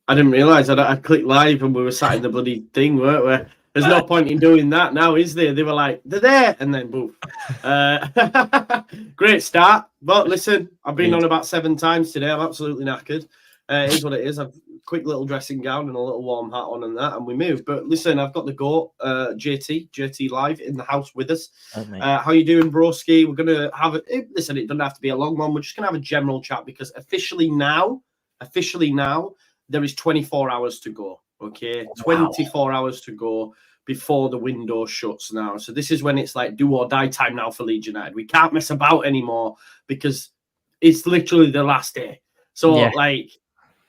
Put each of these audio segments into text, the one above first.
I didn't realise. I clicked live and we were sat in the bloody thing, weren't we? There's no point in doing that now, is there? They were like, they're there, and then boom. Great start. But listen, I've been on about 7 times today. I'm absolutely knackered. It is what it is. I've quick little dressing gown and a little warm hat on and that, and we move. But listen, I've got the GOAT, JT live in the house with us. How you doing, broski? We're going to have it. Listen, it doesn't have to be a long one. We're just going to have a general chat because officially now, there is 24 hours to go. Okay, 24 hours to go before the window shuts now. So this is when it's like do or die time now for Leeds United. We can't mess about anymore because it's literally the last day. So like,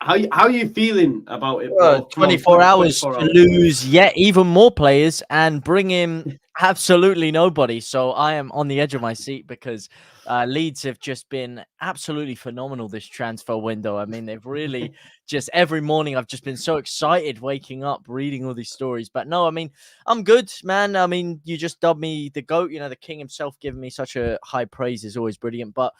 how are you feeling about it? 24 hours to lose yet even more players and bring in absolutely nobody. So I am on the edge of my seat because Leeds have just been absolutely phenomenal this transfer window. I mean, they've really just every morning I've just been so excited waking up, reading all these stories. But no, I mean, I'm good, man. I mean, you just dubbed me the GOAT. You know, the king himself giving me such a high praise is always brilliant. But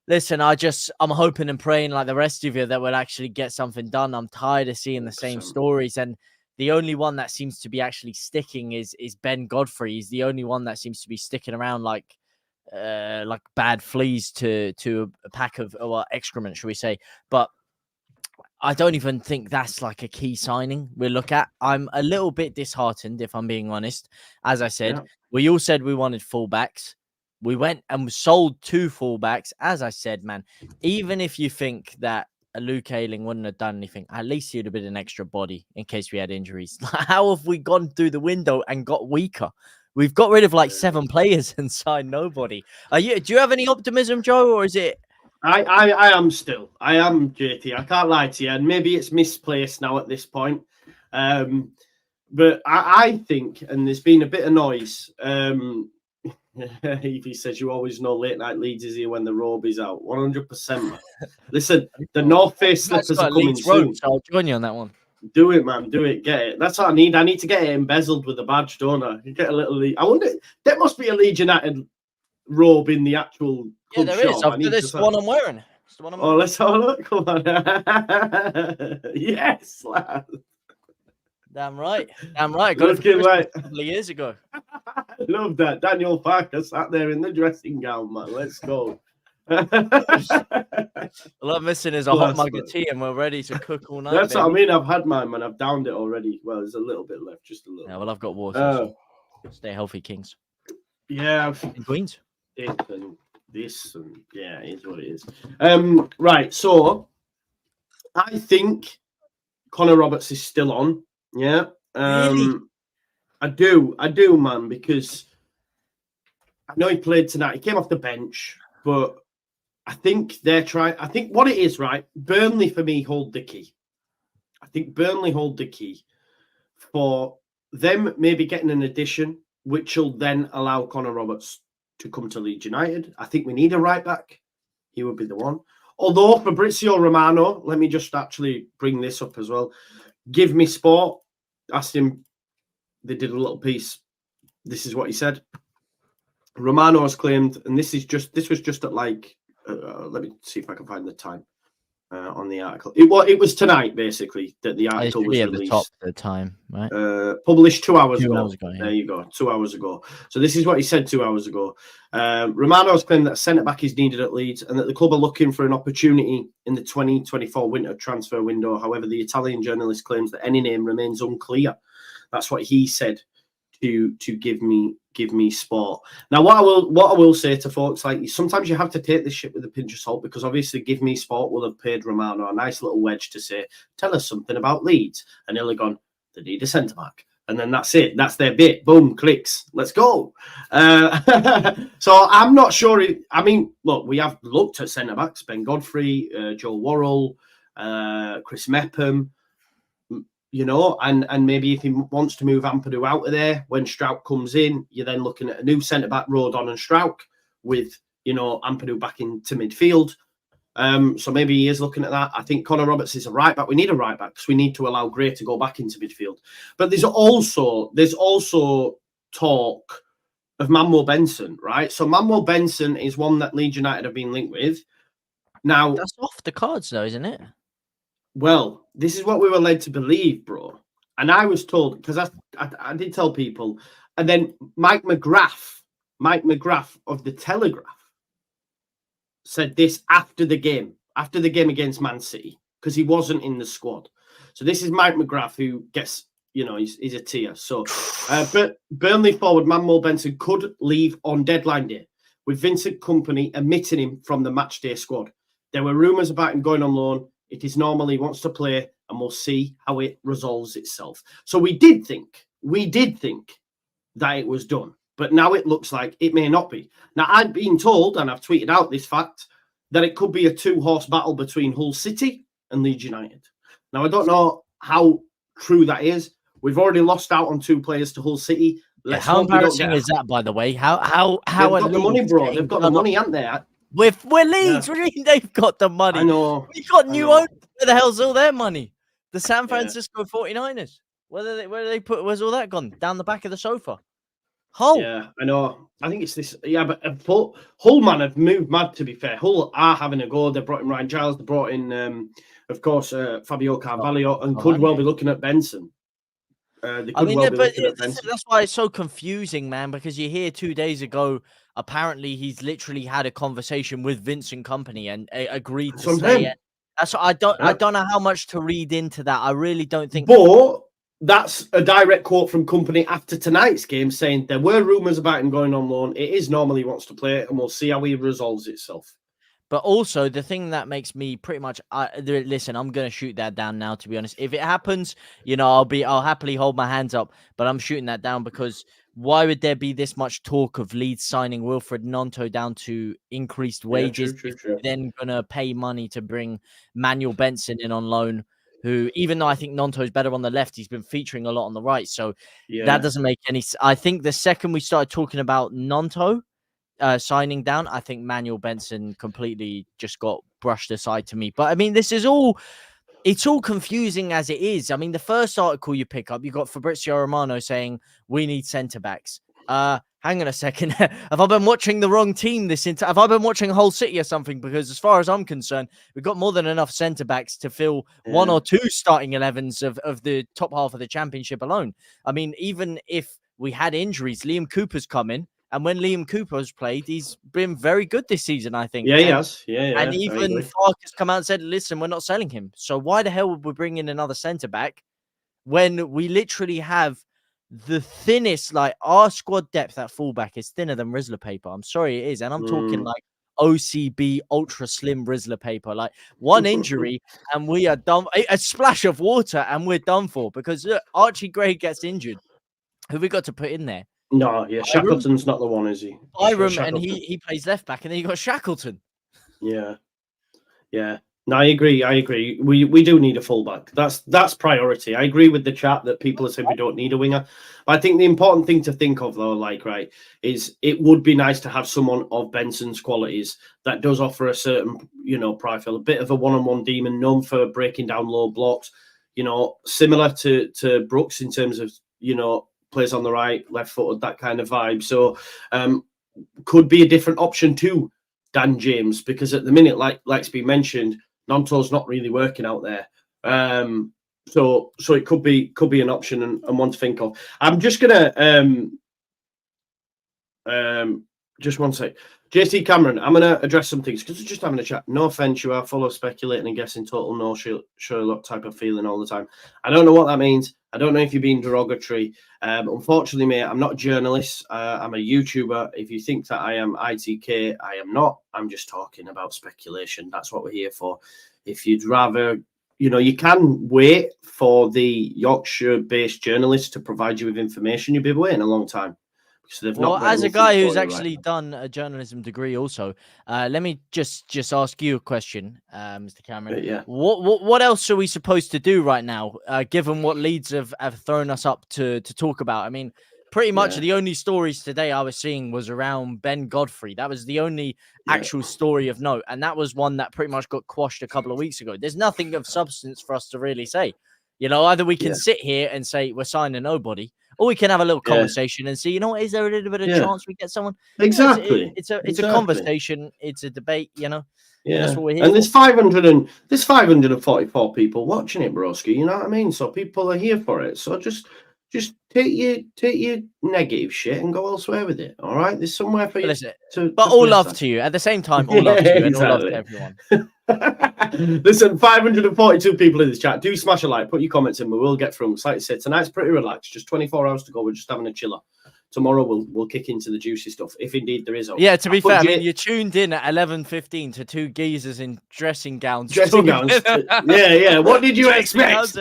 listen, I'm hoping and praying like the rest of you that we'll actually get something done. I'm tired of seeing the same stories. And the only one that seems to be actually sticking is Ben Godfrey. He's the only one that seems to be sticking around like bad fleas to a pack of excrement, should we say. But I don't even think that's like a key signing we look at. I'm a little bit disheartened, if I'm being honest. As I said, we all said we wanted fullbacks. We went and sold 2 fullbacks. As I said, man, even if you think that a Luke Ayling wouldn't have done anything, at least he'd have been an extra body in case we had injuries. How have we gone through the window and got weaker? We've got rid of like 7 players and signed nobody. Do you have any optimism, Joe, or is it? I am still. I am, JT. I can't lie to you. And maybe it's misplaced now at this point. But I think, and there's been a bit of noise. If he says you always know late night Leeds is here when the robe is out. 100%. Listen, the North Face slippers are coming soon. So I'll join you on that one. Do it, man. Do it. Get it. That's what I need. I need to get it embezzled with a badge, don't I? You get a little. I wonder. There must be a Leeds United robe in the actual. Yeah, there is. I've got this one I'm wearing. Oh, let's have a look. Come on. Yes, lad. Damn right. Damn right. Got it right a couple of years ago. Love that. Daniel Parker sat there in the dressing gown, man. Let's go. All I'm missing is a hot mug of tea and we're ready to cook all night. That's what I mean. I've had mine, man. I've downed it already. Well, there's a little bit left, just a little. Yeah, well, I've got water. Stay healthy, Kings. Yeah. And Queens. This and yeah, it is what it is. Right. So I think Connor Roberts is still on. Yeah. Really? I do, man, because I know he played tonight. He came off the bench, but I think they're trying. I think what it is, right? Burnley for me hold the key. I think Burnley hold the key for them maybe getting an addition, which will then allow Connor Roberts to come to Leeds United. I think we need a right back. He would be the one. Although Fabrizio Romano, let me just actually bring this up as well. Give Me Sport asked him. They did a little piece. This is what he said. Romano has claimed, and this was just at like. Let me see if I can find the time on the article. It was tonight basically that the article was released. At the top of the time, right? Published 2 hours ago. 2 hours ago. Yeah. There you go. 2 hours ago. So this is what he said 2 hours ago. Romano has claimed that centre back is needed at Leeds and that the club are looking for an opportunity in the 2024 winter transfer window. However, the Italian journalist claims that any name remains unclear. That's what he said to give me sport. Now, what I will say to folks, like sometimes you have to take this shit with a pinch of salt because obviously Give Me Sport will have paid Romano a nice little wedge to say, tell us something about Leeds, and he'll have gone, they need a centre back, and then that's it. That's their bit. Boom, clicks. Let's go. So I'm not sure. I mean, look, we have looked at centre backs: Ben Godfrey, Joe Worrell, Chris Mepham. You know, and maybe if he wants to move Ampadu out of there when Strouk comes in, you're then looking at a new centre-back, Rodon and Strouk, with, you know, Ampadu back into midfield. So maybe he is looking at that. I think Connor Roberts is a right-back. We need a right-back because we need to allow Gray to go back into midfield. But there's also talk of Manuel Benson, right? So Manuel Benson is one that Leeds United have been linked with. Now, that's off the cards though, isn't it? Well, this is what we were led to believe, bro. And I was told, because I did tell people, and then Mike McGrath of the Telegraph said this after the game against Man City, because he wasn't in the squad. So this is Mike McGrath, who gets, he's a tier. So, but Burnley forward Manuel Benson could leave on deadline day, with Vincent Kompany omitting him from the match day squad. There were rumours about him going on loan. It is normal he wants to play, and we'll see how it resolves itself. So we did think that it was done, but now it looks like it may not be. Now, I've been told, and I've tweeted out this fact, that it could be a two-horse battle between Hull City and Leeds United. Now, I don't know how true that is. We've already lost out on 2 players to Hull City. How embarrassing is that, by the way? How they've got the money, bro. They've got the money, haven't they? We're Leeds. Yeah. What do you mean they've got the money? I know. We've got new owners. Where the hell's all their money? The San Francisco 49ers. Where they put? Where's all that gone? Down the back of the sofa. Hull. Yeah, I know. I think it's this. Yeah, but Hull, man, have moved mad, to be fair. Hull are having a go. They brought in Ryan Giles. They brought in, of course, Fabio Carvalho, and could well be looking at Benson. That's why it's so confusing, man, because you hear 2 days ago, apparently he's literally had a conversation with Vincent Kompany and agreed to stay it. That's what I don't know how much to read into that. I really don't think. But that's a direct quote from Kompany after tonight's game, saying there were rumours about him going on loan. It is normal he wants to play it, and we'll see how he resolves itself. But also, the thing that makes me pretty much listen, I'm gonna shoot that down now. To be honest, if it happens, I'll happily hold my hands up. But I'm shooting that down because why would there be this much talk of Leeds signing Wilfred Nonto down to increased wages? True. Then gonna pay money to bring Manuel Benson in on loan, who, even though I think Nonto's better on the left, he's been featuring a lot on the right. So that doesn't make any sense. I think the second we started talking about Nonto signing down, I think Manuel Benson completely just got brushed aside to me. But I mean, it's all confusing as it is. I mean, the first article you pick up, you got Fabrizio Romano saying we need centre backs. Hang on a second. Have I been watching the wrong team have I been watching Hull City or something? Because as far as I'm concerned, we've got more than enough centre backs to fill 1 or 2 starting 11s of the top half of the championship alone. I mean, even if we had injuries, Liam Cooper's come in. And when Liam Cooper's played, he's been very good this season, I think. Yeah, he has. Yeah. And even Fark has come out and said, listen, we're not selling him. So why the hell would we bring in another centre-back when we literally have the thinnest, like our squad depth at fullback is thinner than Rizzler paper. I'm sorry, it is. And I'm talking like OCB ultra slim Rizzler paper. Like one injury and we are done. A splash of water and we're done for. Because look, Archie Gray gets injured. Who have we got to put in there? No, yeah, Shackleton's not the one, is he? Byram, and he plays left back, and then you got Shackleton. Yeah. No, I agree. We do need a fullback. That's priority. I agree with the chat that people are saying we don't need a winger. But I think the important thing to think of, though, is it would be nice to have someone of Benson's qualities that does offer a certain, profile, a bit of a one-on-one demon, known for breaking down low blocks, similar to Brooks in terms of, plays on the right, left-footed, that kind of vibe. So could be a different option to Dan James, because at the minute, like's been mentioned, Nonto's not really working out there. So it could be an option and one to think of. I'm just gonna just one sec. JT Cameron, I'm gonna address some things because we're just having a chat. No offense, you are full of speculating and guessing, total no Sherlock type of feeling all the time. I don't know what that means. I don't know if you're being derogatory. Unfortunately, mate, I'm not a journalist. I'm a YouTuber. If you think that I am ITK, I am not. I'm just talking about speculation. That's what we're here for. If you'd rather, you can wait for the Yorkshire-based journalists to provide you with information. You'll be waiting a long time. Well, as a guy who's actually done a journalism degree also, let me just ask you a question, Mr. Cameron. Yeah. What else are we supposed to do right now, given what Leeds have thrown us up to talk about? I mean, pretty much the only stories today I was seeing was around Ben Godfrey. That was the only actual story of note, and that was one that pretty much got quashed a couple of weeks ago. There's nothing of substance for us to really say. Either we can sit here and say we're signing nobody, or we can have a little conversation and see, is there a little bit of chance we get someone? Exactly. It's a conversation. It's a debate, Yeah, that's what we're here and for. there's 544 people watching it, broski. You know what I mean? So people are here for it. So just take your negative shit and go elsewhere with it. All right, there's somewhere for you. But all love to you at the same time. All love to you and all love to everyone. Listen, 542 people in this chat. Do smash a like. Put your comments in. We will get through them. Like I said, tonight's pretty relaxed. Just 24 hours to go. We're just having a chiller. Tomorrow we'll kick into the juicy stuff, if indeed there is. Yeah, to be fair, I mean, you tuned in at 11:15 to two geezers in dressing gowns. Yeah. What did you expect?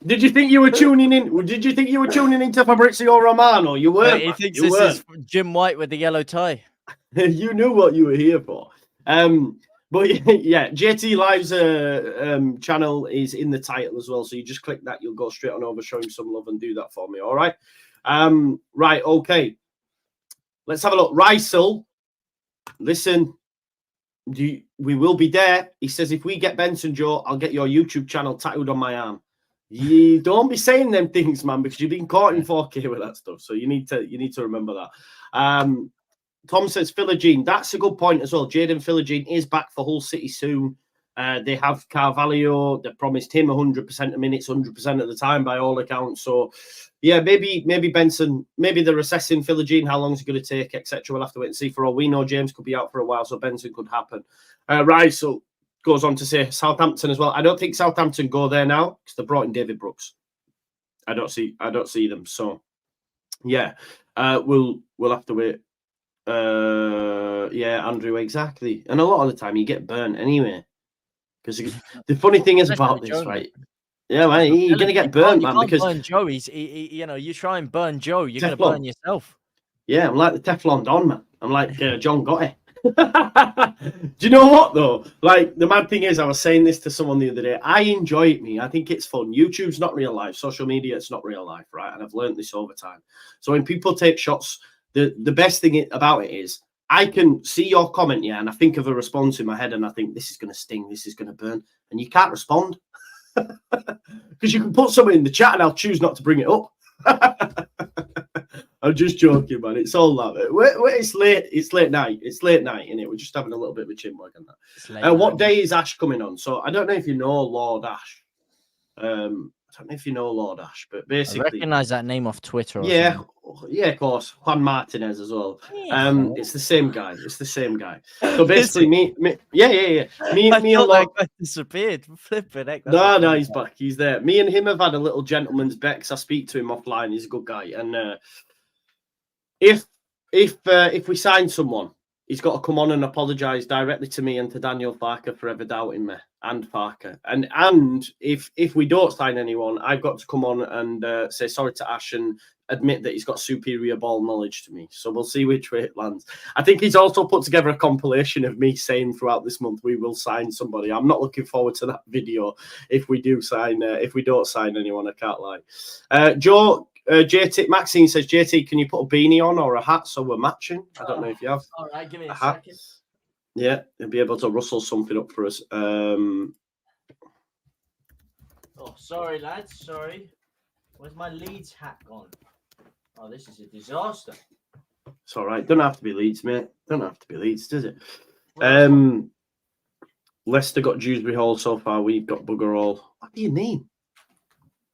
Did you think you were tuning in? Did you think you were tuning into Fabrizio Romano? You weren't. He thinks this is Jim White with the yellow tie. You knew what you were here for. But yeah, JT Live's channel is in the title as well. So you just click that, you'll go straight on over, show him some love and do that for me. All right. Right. Okay. Let's have a look. Rysel, listen, we will be there. He says, if we get Benson, Joe, I'll get your YouTube channel tattooed on my arm. You don't be saying them things, man, because you've been caught in 4K with that stuff. So you need to remember that. Tom says Philogene. That's a good point as well. Jaden Philogene is back for Hull City soon. They have Carvalho. They promised him 100% of minutes, 100% of the time by all accounts. So, yeah, maybe Benson, maybe they're assessing Philogene, how long is it going to take, etc. We'll have to wait and see. For all we know, James could be out for a while, so Benson could happen. Rysel goes on to say Southampton as well. I don't think Southampton go there now because they brought in David Brooks. I don't see them. So, yeah, we'll have to wait. Yeah, Andrew, exactly. And a lot of the time you get burnt anyway. Because the funny thing is about this, right? Yeah, man, you're gonna get burnt, man. Because burn Joe, you try and burn Joe, you're gonna burn yourself. Yeah, I'm like the Teflon Don, man. I'm like John Gotti. Do you know what though? Like the mad thing is, I was saying this to someone the other day. I enjoy it, me. I think it's fun. YouTube's not real life. Social media, it's not real life, right? And I've learned this over time. So when people take shots, the best thing about it is I can see your comment, yeah, and I think of a response in my head, and I think this is going to sting, this is going to burn, and you can't respond because you can put something in the chat, and I'll choose not to bring it up. I'm just joking, man. It's all that. It's late. It's late night. It's late night, innit? We're just having a little bit of a chinwag on that. What day is Ash coming on? So I don't know if you know Lord Ash. I don't know if you know Lord Ash, but basically, I recognize that name off Twitter. Yeah, of course. Juan Martinez as well. It's the same guy. So basically, me. Me and Lord disappeared. Flipping heck. No, he's back. He's there. Me and him have had a little gentleman's bet because I speak to him offline. He's a good guy, and if we sign someone, he's got to come on and apologise directly to me and to Daniel Farker for ever doubting me and Farker. And if we don't sign anyone, I've got to come on and say sorry to Ash and admit that he's got superior ball knowledge to me. So we'll see which way it lands. I think he's also put together a compilation of me saying throughout this month we will sign somebody. I'm not looking forward to that video if we don't sign anyone. I can't lie. Joe. JT Maxine says, JT, can you put a beanie on or a hat so we're matching? I don't know if you have. All right, give me a hat. second. Yeah, you'll be able to rustle something up for us. Oh, sorry, lads. Sorry. Where's my Leeds hat gone? Oh, this is a disaster. It's all right. Don't have to be Leeds, mate. Don't have to be Leeds, does it? Leicester got Dewsbury Hall so far. We've got Bugger All. What do you mean?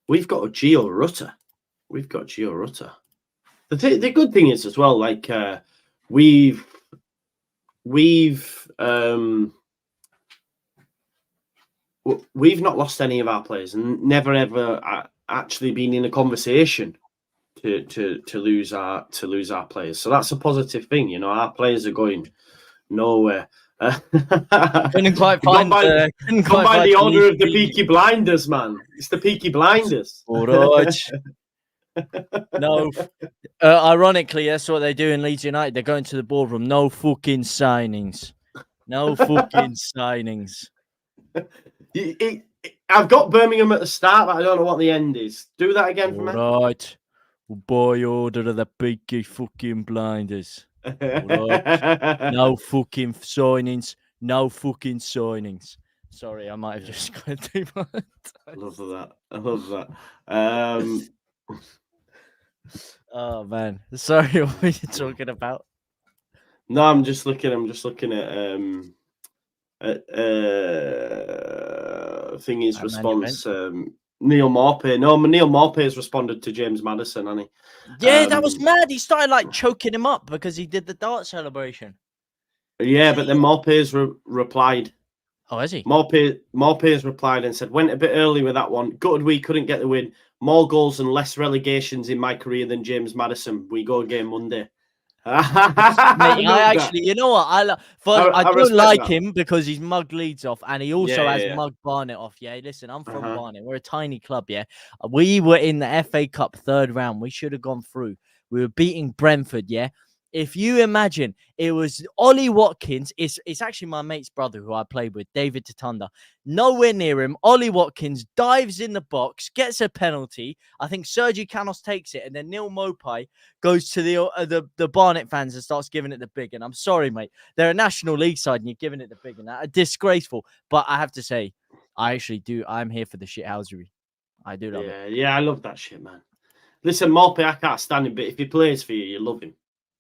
We've got a Gio Rutter. The good thing is as well, like we've not lost any of our players and never ever actually been in a conversation to lose our players. So that's a positive thing, you know. Our players are going nowhere. Couldn't quite find the order of the Peaky Blinders, man. It's the Peaky Blinders. All right. No, ironically, that's what they do in Leeds United. They're going to the boardroom. No fucking signings. I've got Birmingham at the start, but I don't know what the end is. Do that again for me. Right. By order of the Peaky fucking Blinders. Right. No fucking signings. Sorry, I might have just gone too much. I love that. Oh man, sorry, what were you talking about? No, I'm just looking at thingy's response. Neil Maupay. No, Neil Maupay's responded to James Maddison, hasn't he? Yeah, that was mad. He started like choking him up because he did the dart celebration. Yeah, but then Maupay's replied. Oh, is he? Maupay's replied and said, went a bit early with that one. Gutted we couldn't get the win. More goals and less relegations in my career than James Maddison. We go again Monday. Mate, I actually, you know what? I don't like him because he's mugged Leeds off, and he also has mugged Barnet off. Yeah, listen, I'm from Barnet. We're a tiny club. Yeah, we were in the FA Cup third round. We should have gone through. We were beating Brentford. Yeah. If you imagine, it was Ollie Watkins. It's actually my mate's brother who I played with, David Tatunda. Nowhere near him. Ollie Watkins dives in the box, gets a penalty. I think Sergi Canos takes it, and then Neil Maupay goes to the Barnet fans and starts giving it the big. And I'm sorry, mate. They're a National League side, and you're giving it the big. And that disgraceful. But I have to say, I actually do. I'm here for the shithousery. I do love it. Yeah, I love that shit, man. Listen, Maupay, I can't stand him, but if he plays for you, you love him.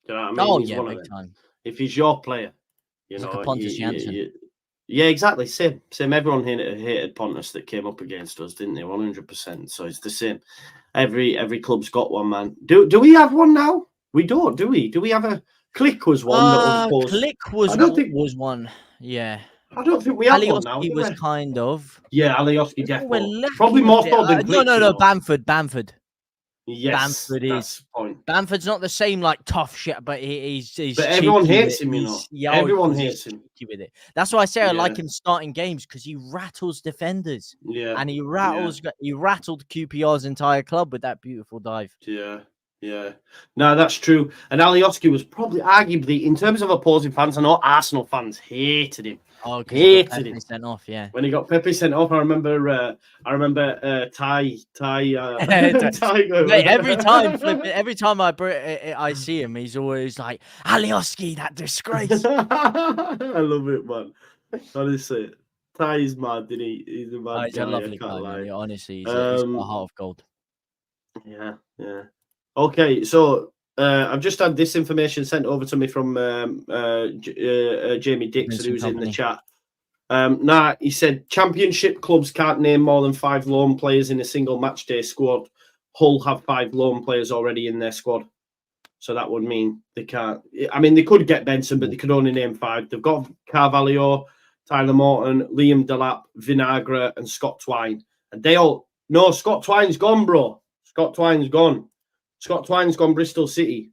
You know what I mean? Oh, he's yeah, one big of them. time. If he's your player, he's like a Pontus Janssen. Yeah, exactly. Same. Everyone hated Pontus that came up against us, didn't they? 100%. So it's the same. Every club's got one, man. Do we have one now? We don't, do we? Do we have a Click was one that was Click was one. Yeah. I don't think we have one now. He was kind of. Yeah, Alioski definitely. Probably more so than Click. No, Bamford. Yes, Bamford is. Bamford's not the same like tough shit, but he's but everyone hates him, you know. Everyone hates him with it. That's why I say I like him starting games because he rattles defenders. Yeah, and he rattled QPR's entire club with that beautiful dive. Yeah. No, that's true. And Alioski was probably arguably, in terms of opposing fans, I know Arsenal fans hated him. Oh, hated him. Sent off, yeah. When he got Pepe sent off, I remember Ty. Mate, every time I see him, he's always like Alioski, that disgrace. I love it, man. Honestly, Ty is mad, isn't he? He's a mad he's guy. A lovely guy, man. Honestly, he's got a heart of gold. Yeah. Okay, so I've just had this information sent over to me from Jamie Dixon, who's in the chat. He said Championship clubs can't name more than 5 loan players in a single match day squad. Hull have 5 loan players already in their squad, so that would mean they can't. I mean, they could get Benson, but they could only name 5. They've got Carvalho, Tyler Morton, Liam Delap, Vinagre, and Scott Twine, and they all. No, Scott Twine's gone, bro. Scott Twine's gone Bristol City,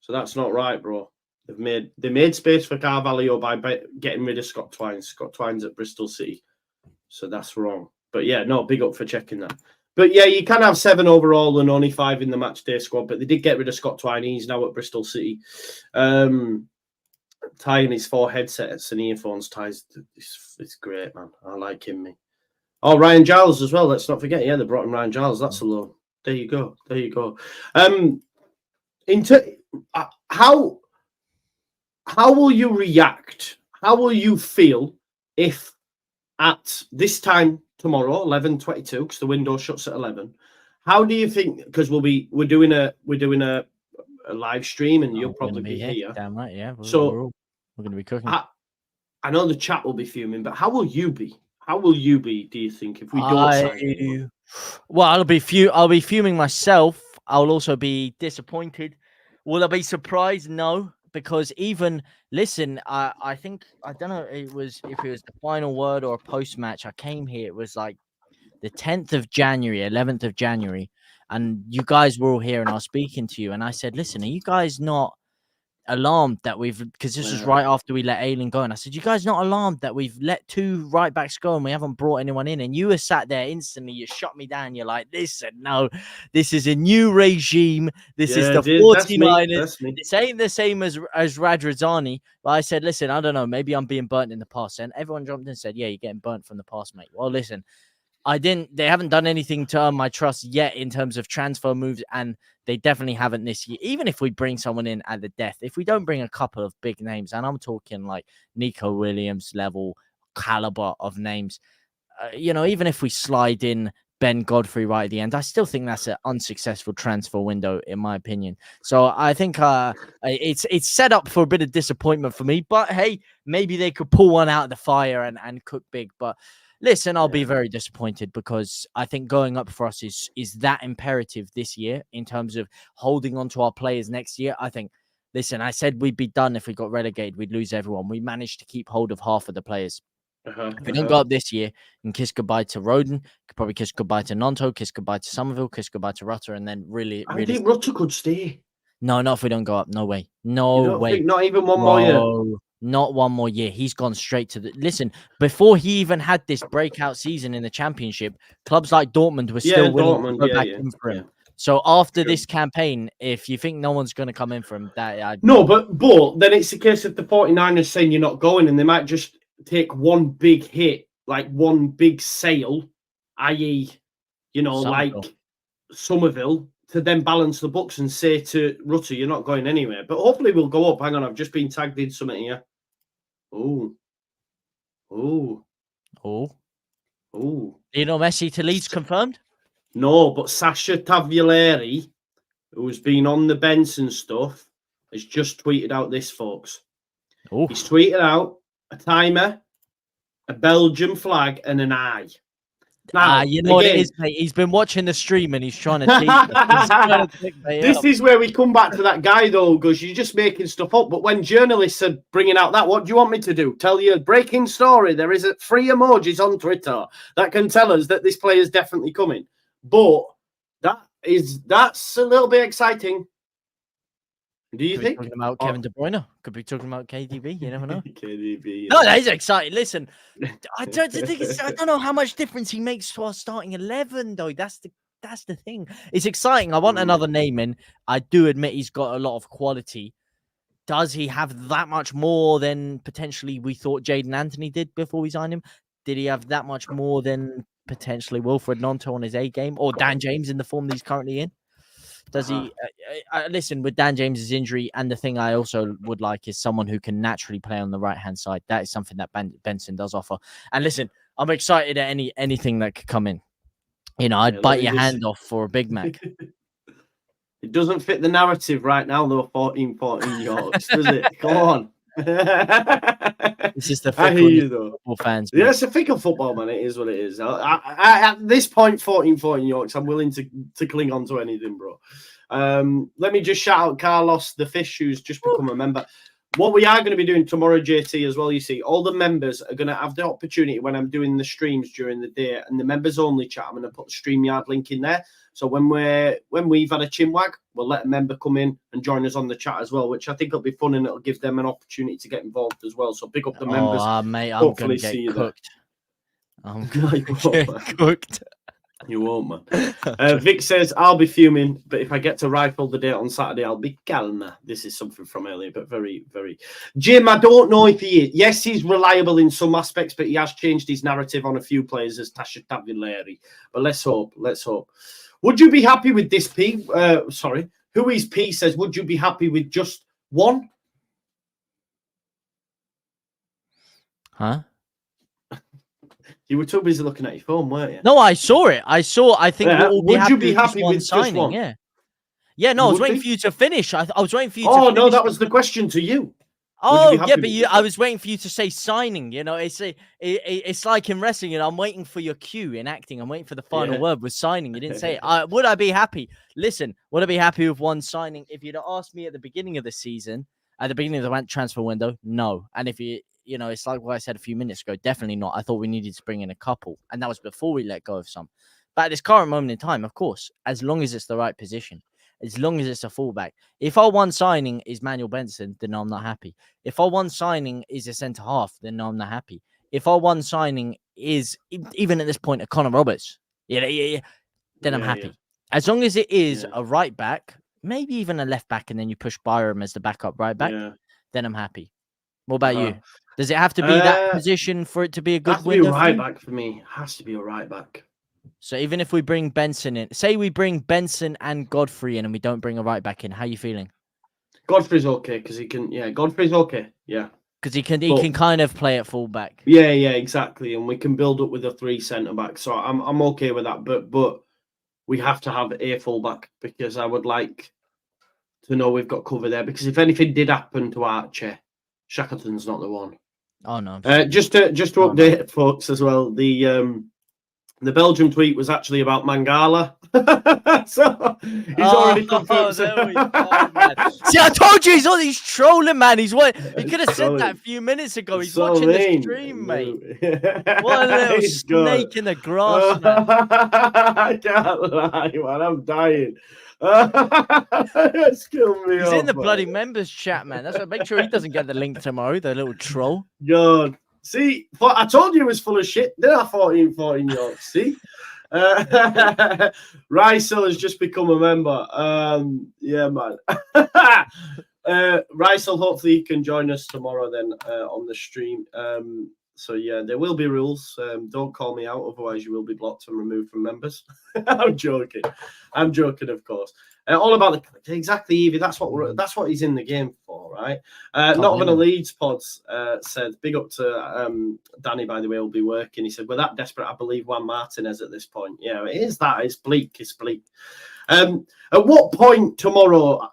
so that's not right, bro. They made space for Carvalho by getting rid of Scott Twine. Scott Twine's at Bristol City, so that's wrong. But yeah, no, big up for checking that. But yeah, you can have 7 overall and only 5 in the match day squad. But they did get rid of Scott Twine. He's now at Bristol City. Tying his 4 headsets and earphones. It's great, man. I like him. Oh, Ryan Giles as well. Let's not forget. Yeah, they brought in Ryan Giles. That's a loan. There you go. How will you react? How will you feel if at this time tomorrow, 11:22, because the window shuts at 11? How do you think? Because we're doing a live stream, and you'll probably be here. Damn right, yeah. We're going to be cooking. I know the chat will be fuming, but how will you be? How will you be? Do you think if we don't sign anyone? Well, I'll be fuming myself. I'll also be disappointed. Will I be surprised? No, because listen, I think I don't know if it was the final word or a post match. I came here. It was like the 10th of January, 11th of January, and you guys were all here, and I was speaking to you, and I said, "Listen, are you guys not alarmed that because this was right after we let Ayling go, and I said, you guys not alarmed that we've let 2 right backs go and we haven't brought anyone in?" And you were sat there instantly, you shut me down, you're like, listen, no, this is a new regime, this is the 49ers, this ain't the same as Radrazani. But I said, listen, I don't know, maybe I'm being burnt in the past. And everyone jumped in and said, yeah, you're getting burnt from the past, mate. Well, listen, they haven't done anything to earn my trust yet in terms of transfer moves, and they definitely haven't this year. Even if we bring someone in at the death, if we don't bring a couple of big names, and I'm talking like Nico Williams level caliber of names, even if we slide in Ben Godfrey right at the end. I still think that's an unsuccessful transfer window, in my opinion. So I think it's set up for a bit of disappointment for me. But hey, maybe they could pull one out of the fire and cook big. But listen, I'll be very disappointed because I think going up for us is that imperative this year in terms of holding on to our players next year. I think, listen, I said we'd be done if we got relegated. We'd lose everyone. We managed to keep hold of half of the players. If we don't go up this year and kiss goodbye to Roden, could probably kiss goodbye to Nonto, kiss goodbye to Somerville, kiss goodbye to Rutter, and then I think Rutter could stay. No, not if we don't go up. No way. No you don't way. Think not even one more year? Not one more year. He's gone straight to the... Listen, before he even had this breakout season in the Championship, clubs like Dortmund were still willing to go back in for him. So after this campaign, if you think no one's going to come in for him, No, but then it's a case of the 49ers saying you're not going, and they might just take one big hit, like one big sale, i.e., like Somerville, to then balance the books and say to Rutter, you're not going anywhere. But hopefully we'll go up. Hang on, I've just been tagged in something here. Oh. Messi to Leeds confirmed? No, but Sasha Tagliafieri, who's been on the Benson stuff, has just tweeted out this, folks. He's tweeted out a timer, a Belgian flag, and an eye. Now, you know what it is, mate? He's been watching the stream and he's trying to tease This is where we come back to that guy, though, because you're just making stuff up. But when journalists are bringing out that, what do you want me to do? Tell you a breaking story. There is 3 emojis on Twitter that can tell us that this player is definitely coming. But that's a little bit exciting. Do you think? Talking about Kevin De Bruyne? Could be talking about KDB. You never know. KDB. No, that is exciting. Listen, I don't know how much difference he makes to our starting 11, though. That's the thing. It's exciting. I want another name in. I do admit he's got a lot of quality. Does he have that much more than potentially we thought Jaden Anthony did before we signed him? Did he have that much more than potentially Wilfred Nonto on his A game or Dan James in the form that he's currently in? Does he listen with Dan James's injury? And the thing I also would like is someone who can naturally play on the right hand side. That is something that Benson does offer. And listen, I'm excited at anything that could come in. I'd bite your hand off for a Big Mac. It doesn't fit the narrative right now, though. 14 Yorks, does it? Come on. This is the football fans. Yeah, it's a fickle football, man. It is what it is. At this point, 14 Yorks, I'm willing to cling on to anything, bro. Let me just shout out Carlos the Fish, who's just become a member. What we are going to be doing tomorrow, JT, as well, you see, all the members are going to have the opportunity when I'm doing the streams during the day, and the members only chat. I'm going to put the StreamYard link in there. So when we've had a chinwag, we'll let a member come in and join us on the chat as well, which I think will be fun and it'll give them an opportunity to get involved as well. So pick up the members. Oh, mate, I'm going to get cooked. I'm going to get cooked. You won't, man. Vic says, I'll be fuming, but if I get to rifle the date on Saturday, I'll be calmer. This is something from earlier, but very, very... Jim, I don't know if he is. Yes, he's reliable in some aspects, but he has changed his narrative on a few players as Tasha Tagliafieri. But let's hope. Would you be happy with this, P? Who is P says, would you be happy with just one? Huh? You were too busy looking at your phone, weren't you? No, I saw it. I think would you be happy with signing? Just one? Yeah. No, I was waiting for you to finish. I was waiting for you. Oh no, that was the question to you. Oh yeah, but I was waiting for you to say signing. It's like in wrestling. I'm waiting for your cue in acting. I'm waiting for the final word with signing. You didn't say it. Would I be happy? Listen, would I be happy with one signing? If you'd asked me at the beginning of the season, at the beginning of the transfer window, no. And if it's like what I said a few minutes ago, definitely not. I thought we needed to bring in a couple, and that was before we let go of some. But at this current moment in time, of course, as long as it's the right position. As long as it's a fullback. If our one signing is Manuel Benson, then I'm not happy. If our one signing is a centre half, then I'm not happy. If our one signing is, even at this point, a Connor Roberts, then I'm happy. Yeah. As long as it is a right back, maybe even a left back, and then you push Byram as the backup right back, then I'm happy. What about you? Does it have to be that position for it to be a good window? It has to be a right back for me. It has to be a right back. So even if we bring Benson in, say we bring Benson and Godfrey in and we don't bring a right back in, how are you feeling? Godfrey's okay because he can, Godfrey's okay, yeah. because he can kind of play at fullback. Yeah, exactly. And we can build up with a 3 centre back. So I'm okay with that. But we have to have a fullback because I would like to know we've got cover there. Because if anything did happen to Archie, Shackleton's not the one. Oh no. Just to update folks as well, the Belgium tweet was actually about Mangala. So he's already confirmed. See, I told you he's trolling, man. He could have said that a few minutes ago. He's so watching the stream, mate. What a little snake in the grass, man. I can't lie, man. I'm dying. It's killing me. He's in the bloody members chat, man. That's what. Make sure he doesn't get the link tomorrow. The little troll. God. See, I told you it was full of shit. Then I 14 York. See, Rysel has just become a member. Yeah, man. Rysel, hopefully he can join us tomorrow then on the stream. So yeah, there will be rules. Don't call me out, otherwise you will be blocked and removed from members. I'm joking, of course. All about the exactly, Evie. That's what he's in the game for, right? Not even a Leeds pods said. Big up to Danny, by the way, will be working. He said we're that desperate. I believe Juan Martinez at this point. Yeah, it is that. It's bleak. It's bleak. At what point tomorrow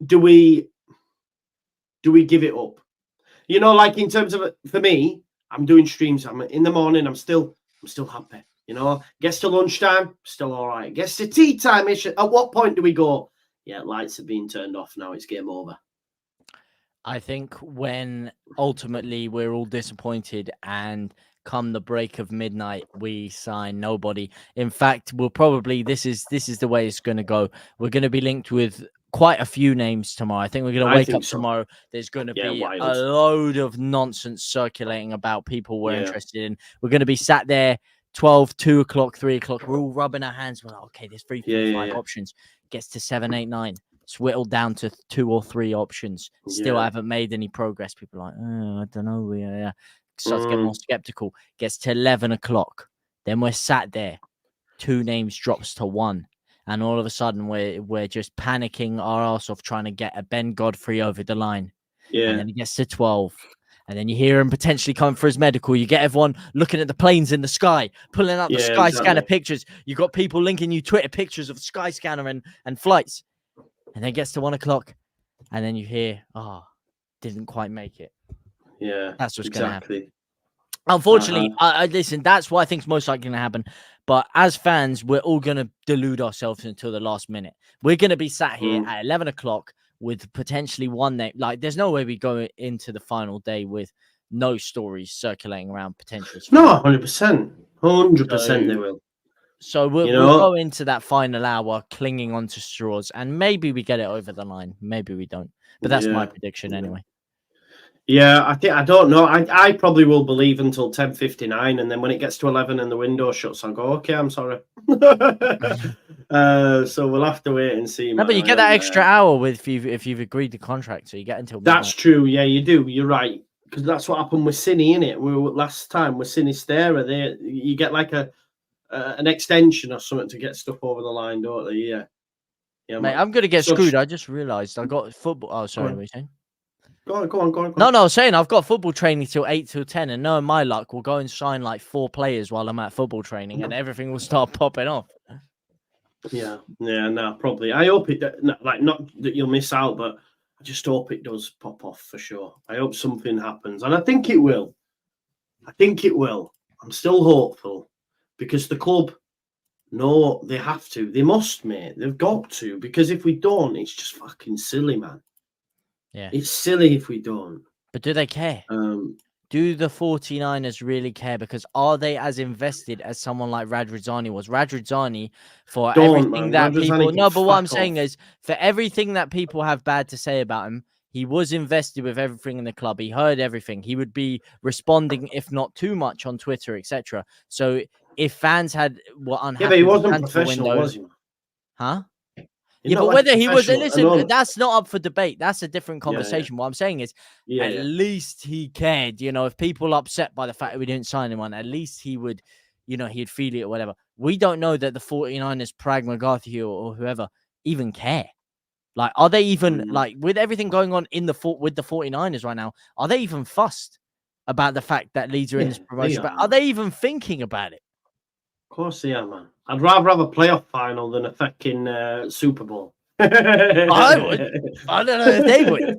do we give it up? You know, like in terms of for me, I'm doing streams. I'm in the morning. I'm still happy. You know, gets to lunchtime, still all right. Gets to tea time. At what point do we go, yeah, lights have been turned off now, it's game over? I think when ultimately we're all disappointed and come the break of midnight, we sign nobody. In fact, we'll probably, this is the way it's going to go. We're going to be linked with quite a few names tomorrow. I think we're going to wake up tomorrow. There's going to be a load of nonsense circulating about people we're interested in. We're going to be sat there 12, 2 o'clock, 3 o'clock. We're all rubbing our hands. We're like, okay, there's 3, 4, 5 options. Gets to 7, 8, 9. It's whittled down to 2 or 3 options. Still haven't made any progress. People are like, oh, I don't know. Starts to get more skeptical. Gets to 11 o'clock. Then we're sat there. 2 names drops to 1. And all of a sudden, we're just panicking our arse off trying to get a Ben Godfrey over the line. Yeah. And then it gets to 12. And then you hear him potentially coming for his medical. You get everyone looking at the planes in the sky, pulling out the Sky Scanner pictures. You got people linking you Twitter pictures of Sky Scanner and flights. And then it gets to 1 o'clock. And then you hear, didn't quite make it. Yeah. That's what's going to happen. Unfortunately, listen, that's what I think is most likely going to happen. But as fans, we're all going to delude ourselves until the last minute. We're going to be sat here at 11 o'clock with potentially one name. Like, there's no way we go into the final day with no stories circulating around potential. No, 100%. 100% they will. So we'll go into that final hour clinging onto straws, and maybe we get it over the line. Maybe we don't. But that's my prediction anyway. Yeah, I don't know. I probably will believe until 10:59, and then when it gets to 11 and the window shuts, I'll go, okay, I'm sorry. So we'll have to wait and see. No, but you get that extra hour if you've agreed the contract, so you get until midnight. That's true. Yeah, you do. You're right, because that's what happened with Cine, innit? Last time with Sinistera, you get like an extension or something to get stuff over the line, don't they? Yeah. Mate, I'm gonna get screwed. I just realised I got football. Oh, sorry, what were you saying? Go on. No, I was saying I've got football training till 8 till 10, and knowing my luck, we'll go and sign like 4 players while I'm at football training, and everything will start popping off. Yeah, no, probably. I hope not that you'll miss out, but I just hope it does pop off for sure. I hope something happens, and I think it will. I'm still hopeful because the club, no, they have to. They must, mate. They've got to, because if we don't, it's just fucking silly, man. Yeah, it's silly if we don't. But do they care? Do the 49ers really care? Because are they as invested as someone like Radrizzani was? Radrizzani, for everything that people... No, but what I'm saying is, for everything that people have bad to say about him, he was invested with everything in the club. He heard everything. He would be responding, if not too much, on Twitter, etc. So if fans were unhappy... Yeah, but he wasn't professional, was he? Huh? Yeah, but whether he was, listen, that's not up for debate. That's a different conversation. Yeah. What I'm saying is, at least he cared. You know, if people are upset by the fact that we didn't sign him on, at least he would, he'd feel it or whatever. We don't know that the 49ers, Prag McCarthy or whoever, even care. Like, are they even like with everything going on in with the 49ers right now? Are they even fussed about the fact that Leeds are in this promotion? But are they even thinking about it? Of course they are, man. I'd rather have a playoff final than a fucking Super Bowl. I would. I don't know if they would.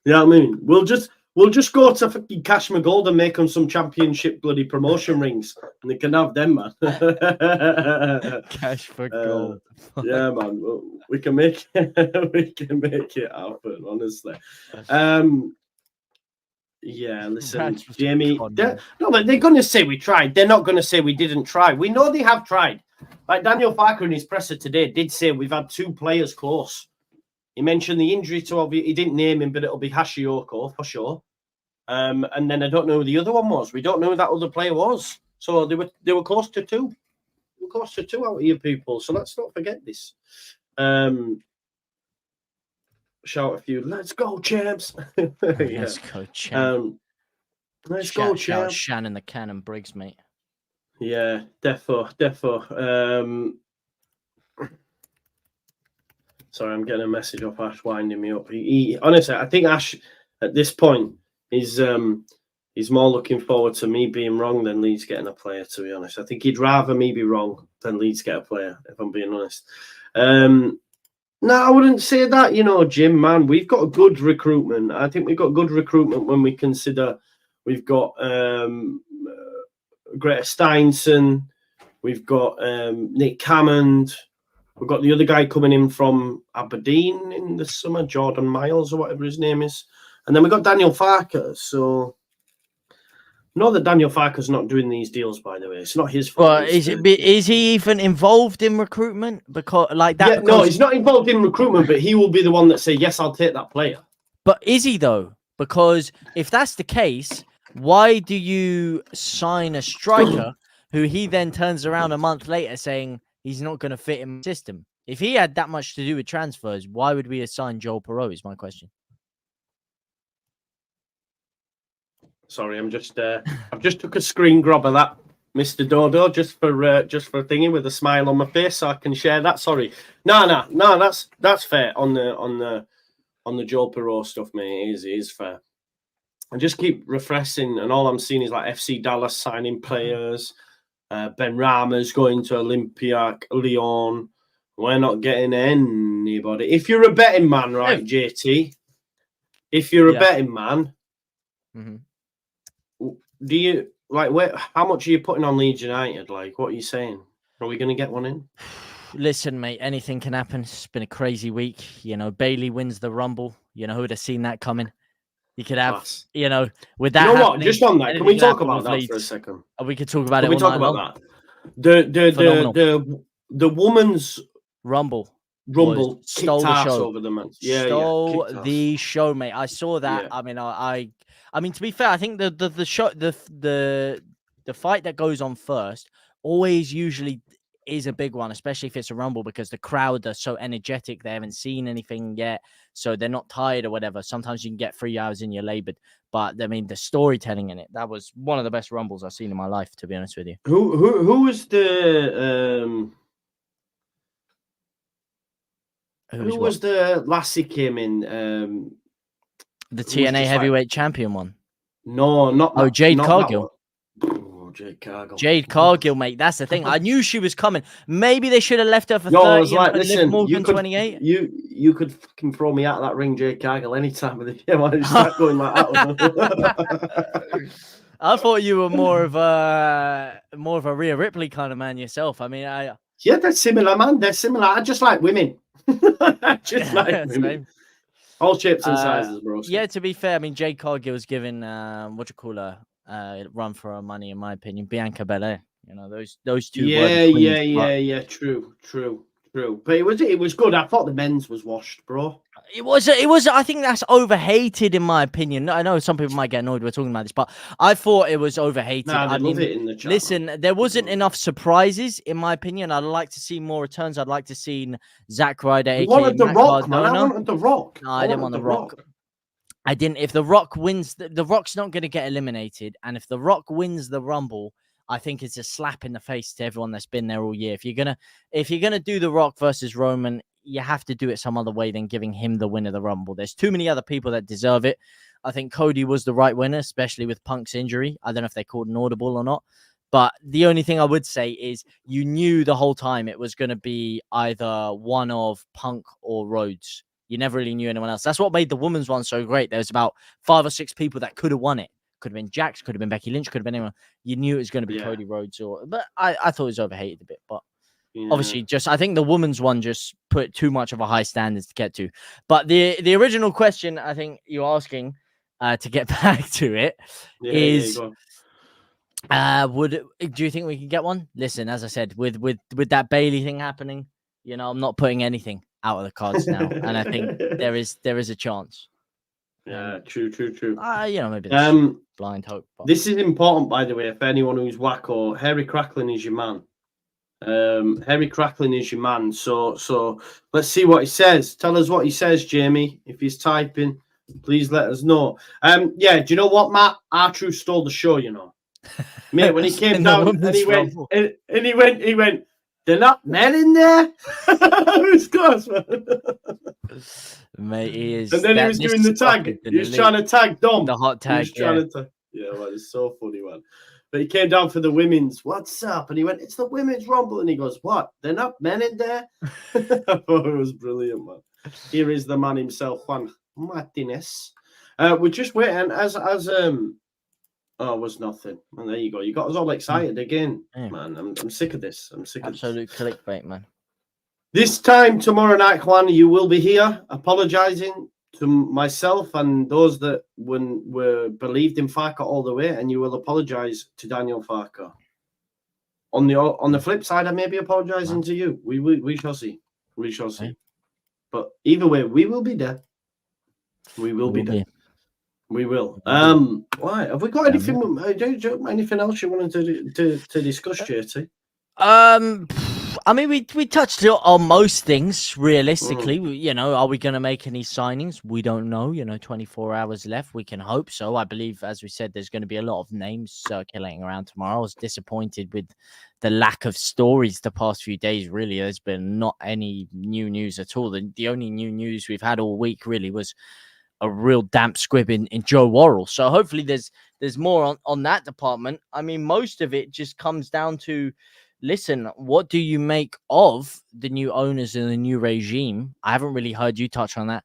You know what I mean? We'll just go to fucking Cash McGold and make them some championship bloody promotion rings, and they can have them, man. Cash for gold. Yeah, man. We can make it happen, honestly. Yeah, listen, Jamie. No, but they're going to say we tried. They're not going to say we didn't try. We know they have tried. Like Daniel Farker in his presser today did say we've had 2 players close. He mentioned the injury to he didn't name him, but it'll be Hashioka for sure. And then I don't know who the other one was. We don't know who that other player was. So they were close to 2. They were close to 2 out of your people. So let's not forget this. Shout a few. Let's go, champs! Yeah. Let's go, champ. Let's go, champ. Shannon the Cannon Briggs, mate. Yeah, defo. Sorry, I'm getting a message off Ash winding me up. He honestly, I think Ash at this point is he's more looking forward to me being wrong than Leeds getting a player. To be honest, I think he'd rather me be wrong than Leeds get a player. If I'm being honest. No, I wouldn't say that, Jim, man. We've got a good recruitment. I think we've got good recruitment when we consider we've got Greta Steinson, we've got Nick Hammond, we've got the other guy coming in from Aberdeen in the summer, Jordan Miles or whatever his name is. And then we've got Daniel Farker. So, know that Daniel Farker's not doing these deals, by the way. It's not his fault. Well, is he even involved in recruitment? Because no, he's not involved in recruitment, but he will be the one that say, yes, I'll take that player. But is he though? Because if that's the case, why do you sign a striker who he then turns around a month later saying he's not going to fit in the system? If he had that much to do with transfers, why would we assign Joel Perreault? Is my question. Sorry, I've just took a screen grab of that, Mr. Dodo, just for thingy with a smile on my face, so I can share that. Sorry, no, that's fair on the Joel Perreault stuff, mate. It is fair. I just keep refreshing, and all I'm seeing is like FC Dallas signing players, Ben Rama's going to Olympiac, Lyon. We're not getting anybody. If you're a betting man, right, JT? If you're a betting man. Mm-hmm. Do you how much are you putting on Leeds United? Like, what are you saying? Are we going to get one in? Listen, mate, anything can happen. It's been a crazy week. Bailey wins the Rumble. Who would have seen that coming? You could have, with that. What? Just on that, can we talk about that for a second? We could talk about it. Can we talk about that? The woman's Rumble stole the show over the months. Stole the show, mate. I saw that. Yeah. I mean, to be fair, I think the show, the fight that goes on first always usually is a big one, especially if it's a Rumble, because the crowd are so energetic. They haven't seen anything yet, so they're not tired or whatever. Sometimes you can get 3 hours in your labored, but I mean, the storytelling in it, that was one of the best Rumbles I've seen in my life, to be honest with you. Who was the who was the lassie came in? The TNA heavyweight champion one. No, not that. Jade Cargill. Jade Cargill. Jade Cargill, mate. That's the thing. I knew she was coming. Maybe they should have left her for 30 and listen, more than 28. You could fucking throw me out of that ring, Jade Cargill, anytime of the year. Why did you start going like that? I thought you were more of a Rhea Ripley kind of man yourself. I mean, yeah, they're similar, man. They're similar. I just like women. Just like women. Same. All shapes and sizes, bro. Yeah, to be fair, I mean, Jade Cargill was given run for her money, in my opinion. Bianca Belair, those two. Yeah. True. But it was good. I thought the men's was washed, bro. It was. I think that's overhated, in my opinion. I know some people might get annoyed we're talking about this, but I thought it was overhated. I love it in the chat. Listen, there wasn't enough surprises, in my opinion. I'd like to see more returns. I'd like to see Zack Ryder. I wanted The Rock, man. I wanted The Rock. No, I didn't want The Rock. I didn't. If The Rock wins, the Rock's not going to get eliminated. And if The Rock wins the Rumble, I think it's a slap in the face to everyone that's been there all year. If you're gonna do The Rock versus Roman, you have to do it some other way than giving him the win of the Rumble. There's too many other people that deserve it. I think Cody was the right winner, especially with Punk's injury. I don't know if they called an audible or not. But the only thing I would say is you knew the whole time it was going to be either one of Punk or Rhodes. You never really knew anyone else. That's what made the women's one so great. There was about 5 or 6 people that could have won it. Could have been Jax, could have been Becky Lynch, could have been anyone. You knew it was going to be Cody Rhodes. But I thought it was overhated a bit. But obviously, I think the women's one just put too much of a high standards to get to. But the original question I think you're asking to get back to it is... do you think we can get one? Listen, as I said, with that Bailey thing happening, I'm not putting anything out of the cards now, and I think there is a chance. Yeah, true. Maybe that's blind hope. But... This is important, by the way, for anyone who's wacko. Harry Cracklin is your man. Harry Cracklin is your man. So let's see what he says. Tell us what he says, Jamie. If he's typing, please let us know. Do you know what, Matt? R-Truth stole the show, Mate, when he came down and he went, they're not men in there. It was close, man. Mate, he is. And then he was doing the tag. He was trying to tag Dom. The hot tag. Man, it's so funny, man. But he came down for the women's. What's up? And he went, it's the women's rumble. And he goes, what? They're not men in there? I thought it was brilliant, man. Here is the man himself, Juan Martinez. We're just waiting as oh, it was nothing. And there you go. You got us all excited again, man. I'm sick of this. Absolute clickbait, man. This time tomorrow night, Juan, you will be here apologizing to myself and those that were believed in Farker all the way, and you will apologize to Daniel Farker. On the flip side, I may be apologizing to you. We shall see. We shall see. But either way, we will be there. We will be there. We will. Why? Have we got anything? Anything else you wanted to discuss, JT? I mean, we touched on most things. Realistically, are we going to make any signings? We don't know. 24 hours left. We can hope so. I believe, as we said, there's going to be a lot of names circulating around tomorrow. I was disappointed with the lack of stories the past few days. Really, there's been not any new news at all. The only new news we've had all week really was a real damp squib in Joe Worrell. So hopefully there's more on that department. I mean, most of it just comes down to, listen, what do you make of the new owners and the new regime? I haven't really heard you touch on that,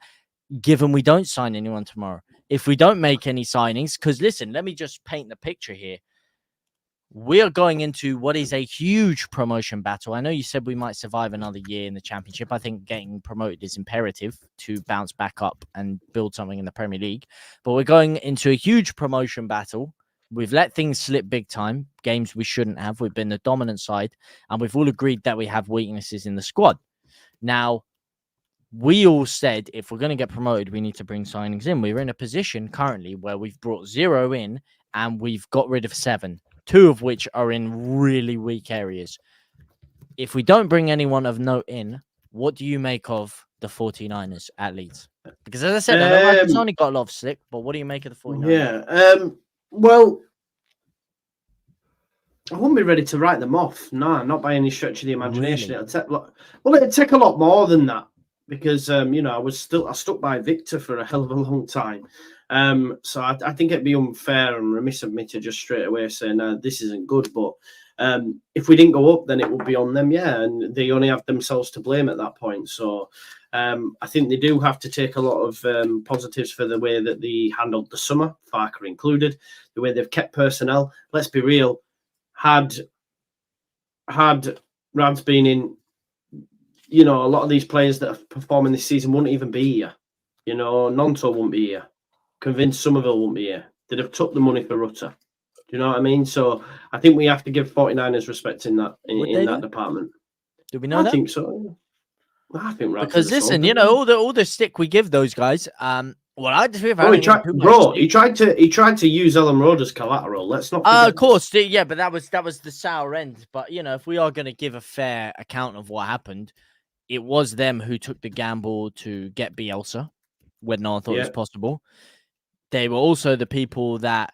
given we don't sign anyone tomorrow. If we don't make any signings, because listen, let me just paint the picture here. We are going into what is a huge promotion battle. I know you said we might survive another year in the Championship. I think getting promoted is imperative to bounce back up and build something in the Premier League. But we're going into a huge promotion battle. We've let things slip big time, games we shouldn't have. We've been the dominant side, and we've all agreed that we have weaknesses in the squad. Now, we all said if we're going to get promoted, we need to bring signings in. We're in a position currently where we've brought 0 in, and we've got rid of 7. 2 of which are in really weak areas. If we don't bring anyone of note in, what do you make of the 49ers at Leeds? Because as I said, I know it's only got a lot of slick, but what do you make of the 49ers? Yeah, well, I wouldn't be ready to write them off. No, not by any stretch of the imagination. Really? It'll take a lot more than that because, I stuck by Victor for a hell of a long time. So I think it'd be unfair and remiss of me to just straight away say, no, this isn't good. But if we didn't go up, then it would be on them, and they only have themselves to blame at that point. So I think they do have to take a lot of positives for the way that they handled the summer, Farker included, the way they've kept personnel. Let's be real, had Rad's been in, a lot of these players that are performing this season wouldn't even be here. Nonto wouldn't be here. Convinced Somerville won't be here. They'd have took the money for Rutter. Do you know what I mean? So I think we have to give 49ers respect in that department. Do we know that? I think so. I think because listen, all the stick we give those guys. I just he tried to use Ellen Road as collateral. Let's not. Of course, yeah, but that was the sour end. But if we are going to give a fair account of what happened, it was them who took the gamble to get Bielsa when no one thought it was possible. They were also the people that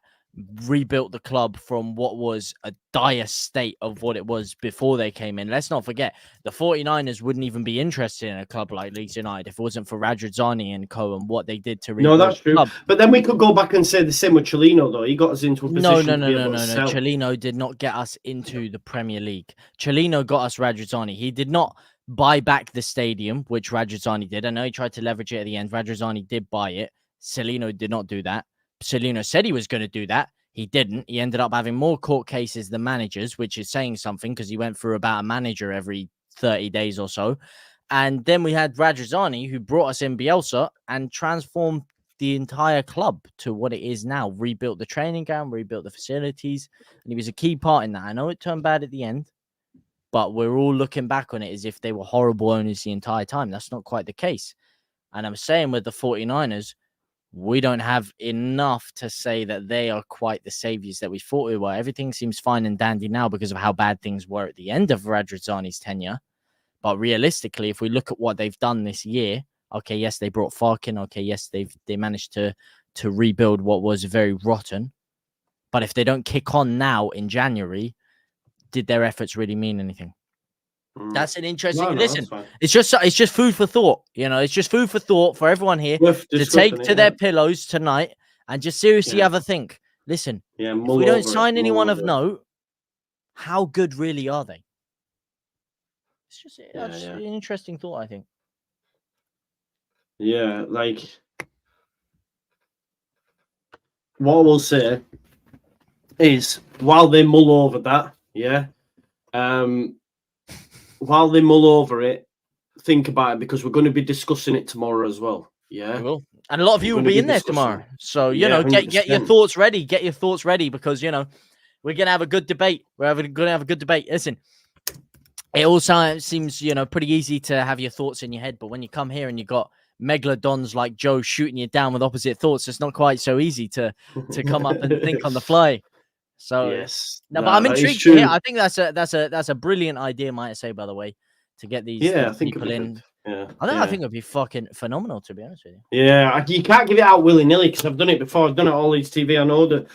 rebuilt the club from what was a dire state of what it was before they came in. Let's not forget, the 49ers wouldn't even be interested in a club like Leeds United if it wasn't for Radrizzani and co and what they did to rebuild that's true. the club. But then we could go back and say the same with Chelino, though. He got us into a position to be able to sell. Chelino did not get us into the Premier League. Chelino got us Radrizzani. He did not buy back the stadium, which Radrizzani did. I know he tried to leverage it at the end. Radrizzani did buy it. Chelino did not do that. Chelino said he was going to do that. He didn't. He ended up having more court cases than managers, which is saying something because he went through about a manager every 30 days or so. And then we had Radrizzani, who brought us in Bielsa and transformed the entire club to what it is now. Rebuilt the training ground, rebuilt the facilities, and he was a key part in that. I know it turned bad at the end, but we're all looking back on it as if they were horrible owners the entire time. That's not quite the case. And I'm saying with the 49ers, we don't have enough to say that they are quite the saviors that we thought we were. Everything seems fine and dandy now because of how bad things were at the end of Radrizzani's tenure. But realistically, if we look at what they've done this year, okay, yes, they brought Farkin. Okay, yes, they managed to rebuild what was very rotten. But if they don't kick on now in January, did their efforts really mean anything? That's an interesting listen. It's just food for thought. It's just food for thought for everyone here to take to their pillows tonight and just seriously have a think. Listen, if we don't sign anyone of note, how good really are they? It's just an interesting thought, I think. Yeah, like what we'll say is while they mull over that, while they mull over it, think about it because we're going to be discussing it tomorrow as well. Yeah, we will. And a lot of you will be in there tomorrow. So, get your thoughts ready. Get your thoughts ready because, we're going to have a good debate. We're going to have a good debate. Listen, it also seems, pretty easy to have your thoughts in your head. But when you come here and you got megalodons like Joe shooting you down with opposite thoughts, it's not quite so easy to come up and think on the fly. So yes, but I'm intrigued to hear. I think that's a brilliant idea, might I say, by the way, to get these people in. I think it'd be fucking phenomenal, to be honest with you. Yeah, you can't give it out willy-nilly because I've done it before. I've done it all these TV. I know the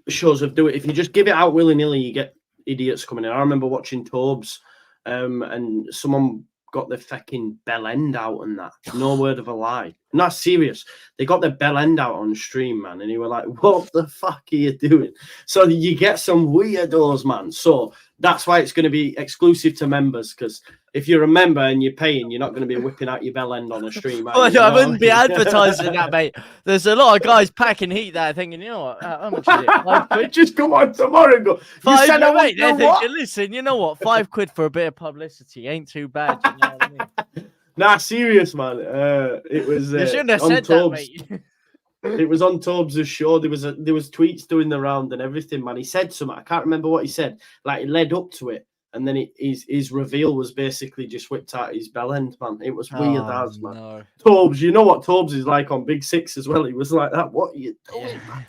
shows have do it. If you just give it out willy-nilly, you get idiots coming in. I remember watching Tobes, and someone got their fucking bell end out and that. No word of a lie. Not serious. They got their bell end out on stream, man. And you were like, what the fuck are you doing? So you get some weirdos, man. So that's why it's going to be exclusive to members because if you're a member and you're paying, you're not going to be whipping out your bell end on a stream. I wouldn't be advertising that, mate. There's a lot of guys packing heat there thinking, you know what? How much is it? £5? Just come on tomorrow and go. Mate, they're thinking, listen, you know what? £5 for a bit of publicity ain't too bad. You know what I mean? Nah, serious, man. It was. You shouldn't have said that, mate. It was on Tobes' show. There was tweets doing the round and everything, man. He said something. I can't remember what he said. Like, it led up to it. And then his reveal was basically just whipped out his bell end, man. It was weird as, man. No. Tobes, you know what Tobes is like on Big Six as well. He was like that. What are you doing, man?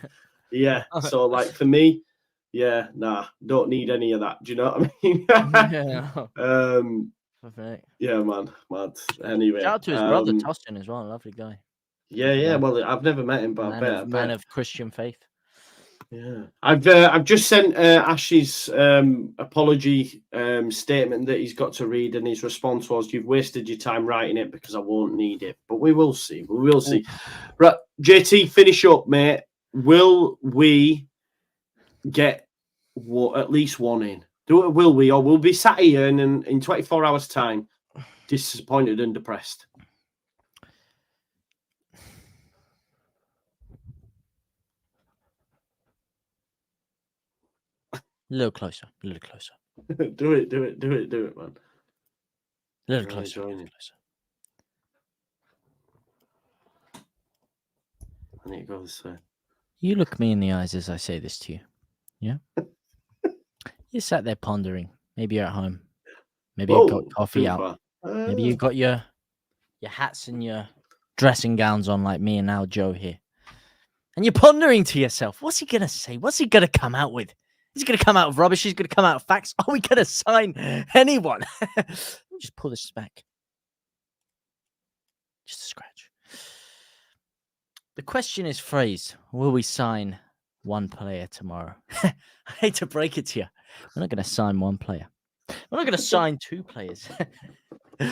Yeah. So, like, for me, don't need any of that. Do you know what I mean? Yeah, man. Mad. Anyway. Shout out to his brother, Tostin, as well. Lovely guy. Yeah. Well, I've never met him, but I bet. Man of Christian faith. Yeah, I've just sent Ash's apology statement that he's got to read, and his response was, "You've wasted your time writing it because I won't need it." But we will see. We will see. Right, JT, finish up, mate. Will we get at least one in? Will we, or will we be sat here and in 24 hours' time, disappointed and depressed? A little closer. do it, man. A little closer. I need to go this way. You look me in the eyes as I say this to you. Yeah? You sat there pondering. Maybe you're at home. Maybe you've got coffee out. Maybe you've got your hats and your dressing gowns on like me and now Joe here. And you're pondering to yourself, what's he going to say? What's he going to come out with? Is he going to come out with rubbish? He's going to come out with facts? Are we going to sign anyone? Let me just pull this back. Just a scratch. The question is phrased, will we sign one player tomorrow. I hate to break it to you. We're not going to sign one player. We're not going to sign two players.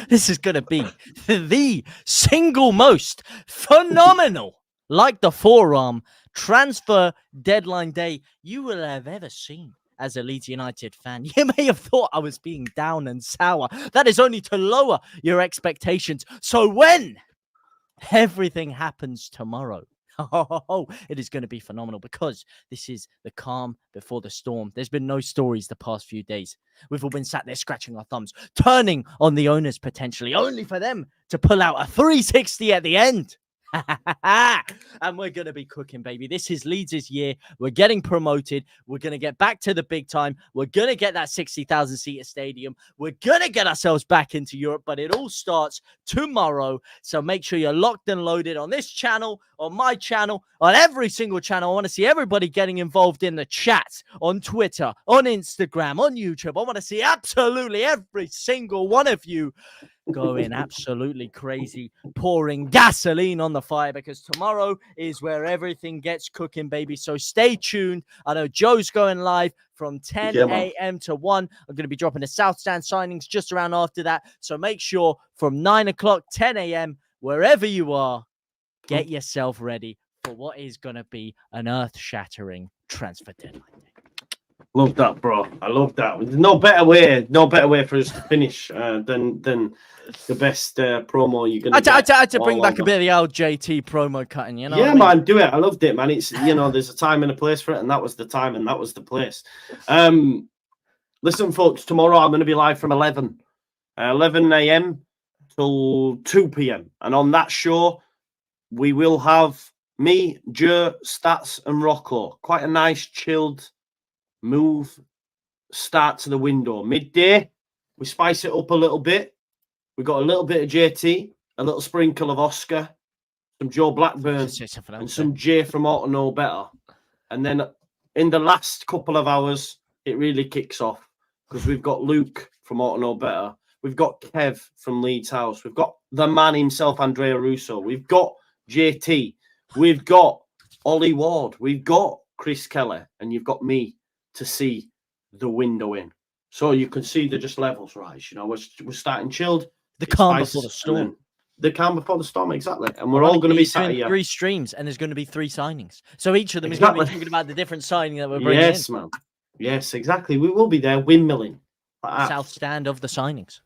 This is going to be the single most phenomenal, like the forearm, transfer deadline day you will have ever seen as a Leeds United fan. You may have thought I was being down and sour. That is only to lower your expectations. So when everything happens tomorrow, it is going to be phenomenal because this is the calm before the storm. There's been no stories the past few days. We've all been sat there scratching our thumbs, turning on the owners potentially, only for them to pull out a 360 at the end. And we're going to be cooking, baby. This is Leeds' year. We're getting promoted. We're going to get back to the big time. We're going to get that 60,000-seater stadium. We're going to get ourselves back into Europe, but it all starts tomorrow. So make sure you're locked and loaded on this channel, on my channel, on every single channel. I want to see everybody getting involved in the chat, on Twitter, on Instagram, on YouTube. I want to see absolutely every single one of you going absolutely crazy, pouring gasoline on the fire, because tomorrow is where everything gets cooking, baby. So stay tuned. I know Joe's going live from 10 a.m. to 1. I'm going to be dropping the South Stand signings just around after that. So make sure from 9 o'clock, 10 a.m., wherever you are, get yourself ready for what is going to be an earth-shattering transfer deadline. Love that, bro. I love that. There's no better way for us to finish than the best promo you're gonna get. I had to bring back a bit of the old JT promo cutting, you know. Yeah, man, do it. I loved it, man. It's, you know, there's a time and a place for it, and that was the time and that was the place. Listen, folks, tomorrow I'm going to be live from 11 a.m. till 2 p.m. and on that show we will have me, Joe, Stats, and Rocco. Quite a nice, chilled move start to the window. Midday, we spice it up a little bit. We got a little bit of JT, a little sprinkle of Oscar, some Joe Blackburn, and some Jay from Ought to Know Better. And then in the last couple of hours, it really kicks off because we've got Luke from Ought to Know Better. We've got Kev from Leeds House. We've got the man himself, Andrea Russo. We've got JT. We've got Ollie Ward. We've got Chris Kelly. And you've got me to see the window in. So you can see the just levels rise. You know, we're starting chilled. The calm before the storm. The calm before the storm, exactly. And we're all going to be sat here. 3 streams, and there's going to be 3 signings. So each of them is going to be talking about the different signing that we're bringing in. Yes, man. Yes, exactly. We will be there windmilling. Like South Stand of the signings.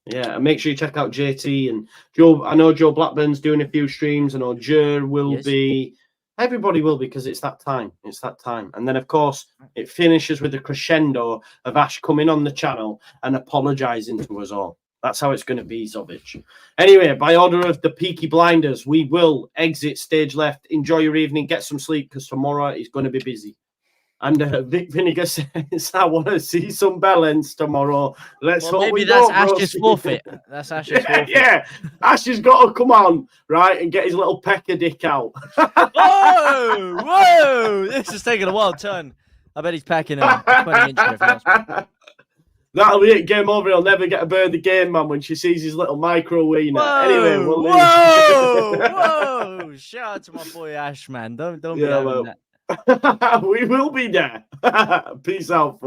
Yeah, and make sure you check out JT and Joe. I know Joe Blackburn's doing a few streams. I know Joe will be. Everybody will, because it's that time. It's that time. And then, of course, it finishes with a crescendo of Ash coming on the channel and apologising to us all. That's how it's going to be, Zovic. Anyway, by order of the Peaky Blinders, we will exit stage left. Enjoy your evening. Get some sleep, because tomorrow is going to be busy. And Vic Vinegar says, I want to see some Bellends tomorrow. Let's hope maybe that's Ash's forfeit. That's Ash's forfeit. Yeah, Ash has got to come on, right, and get his little pecker dick out. Whoa! This is taking a wild turn. I bet he's packing a 20-inch. That'll be it. Game over. He'll never get a bird the game, man, when she sees his little micro wiener. Anyway, we'll leave. Whoa! Shout out to my boy Ash, man. Don't be having that. We will be there. Peace out.